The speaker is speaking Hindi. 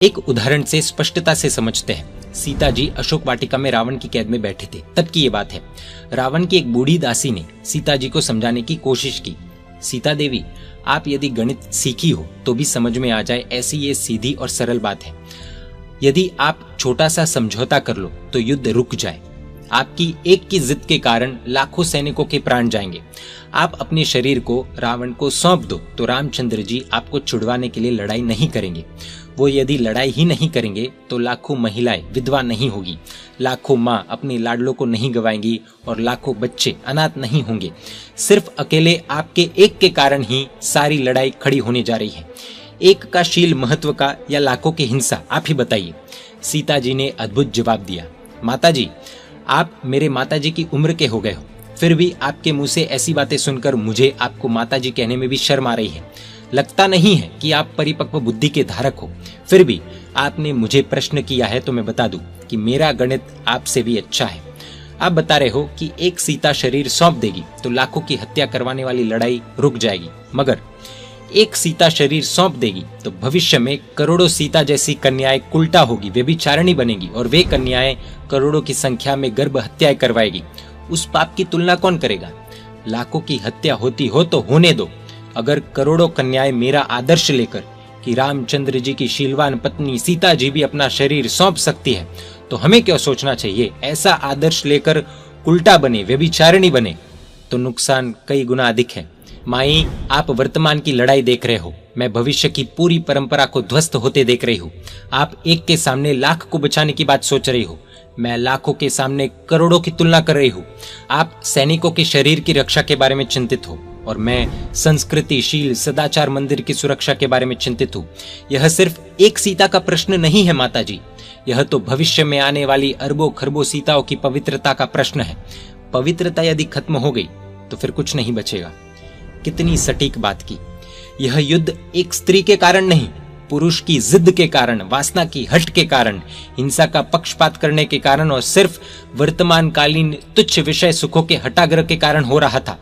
एक उदाहरण से स्पष्टता से समझते हैं। सीता जी अशोक वाटिका में रावण की कैद में बैठे थे। तब की ये बात है। रावण की एक बूढ़ी दासी ने सीता जी को समझाने की कोशिश की। सीता देवी, आप यदि गणित सीखी हो तो भी समझ में आ जाए, ऐसी ये सीधी और सरल बात है। यदि आप छोटा सा समझौता कर लो तो युद्ध रुक जाए। आपकी एक की जिद के कारण लाखों सैनिकों के प्राण जाएंगे। आप अपने शरीर को रावण को सौंप दो तो रामचंद्र जी आपको छुड़वाने के लिए लड़ाई नहीं करेंगे। वो यदि लड़ाई ही नहीं करेंगे तो लाखों महिलाएं विधवा नहीं होगी, लाखों माँ अपने लाडलों को नहीं गवाएंगी और लाखों बच्चे अनाथ नहीं होंगे। सिर्फ अकेले आपके एक के कारण ही सारी लड़ाई खड़ी होने जा रही है। एक का शील महत्व का या लाखों की हिंसा, आप ही बताइए। सीता जी ने अद्भुत जवाब दिया, माता जी, आप मेरे माता जी की उम्र के हो गए हो, फिर भी आपके मुंह से ऐसी बातें सुनकर मुझे आपको माता जी कहने में भी शर्म आ रही है। लगता नहीं है कि आप परिपक्व बुद्धि के धारक हो। फिर भी आपने मुझे प्रश्न किया है तो मैं बता दूं कि मेरा गणित आपसे भी अच्छा है। आप बता रहे हो कि एक सीता शरीर सौंप देगी तो लाखों की हत्या करवाने वाली लड़ाई रुक जाएगी, मगर एक सीता शरीर सौंप देगी तो भविष्य में करोड़ों सीता जैसी कन्याएं कुल्टा होगी, व्यभिचारिणी बनेगी और वे कन्याएं करोड़ों की संख्या में गर्भ हत्याएं करवाएगी। उस पाप की तुलना कौन करेगा? लाखों की हत्या होती हो तो होने दो। अगर करोड़ों कन्याएं मेरा आदर्श लेकर कि रामचंद्र जी की शीलवान पत्नी सीता जी भी अपना शरीर सौंप सकती है तो हमें क्यों सोचना चाहिए ऐसा आदर्श लेकर उल्टा बने, व्यभिचारिणी बने तो नुकसान कई गुना अधिक है। माई, आप वर्तमान की लड़ाई देख रहे हो, मैं भविष्य की पूरी परंपरा को ध्वस्त होते देख रही हूँ। आप एक के सामने लाख को बचाने की बात सोच रही हो, मैं लाखों के सामने करोड़ों की तुलना कर रही हूँ। आप सैनिकों के शरीर की रक्षा के बारे में चिंतित हो और मैं संस्कृति, शील, सदाचार मंदिर की सुरक्षा के बारे में चिंतित हूँ। यह सिर्फ एक सीता का प्रश्न नहीं है माता जी, यह तो भविष्य में आने वाली अरबों खरबों सीताओं की पवित्रता का प्रश्न है। पवित्रता यदि खत्म हो गई तो फिर कुछ नहीं बचेगा। कितनी सटीक बात की। यह युद्ध एक स्त्री के कारण नहीं, पुरुष की जिद के कारण, वासना की हट के कारण, हिंसा का पक्षपात करने के कारण और सिर्फ वर्तमान कालीन तुच्छ विषय सुखों के हटाग्रह के कारण हो रहा था।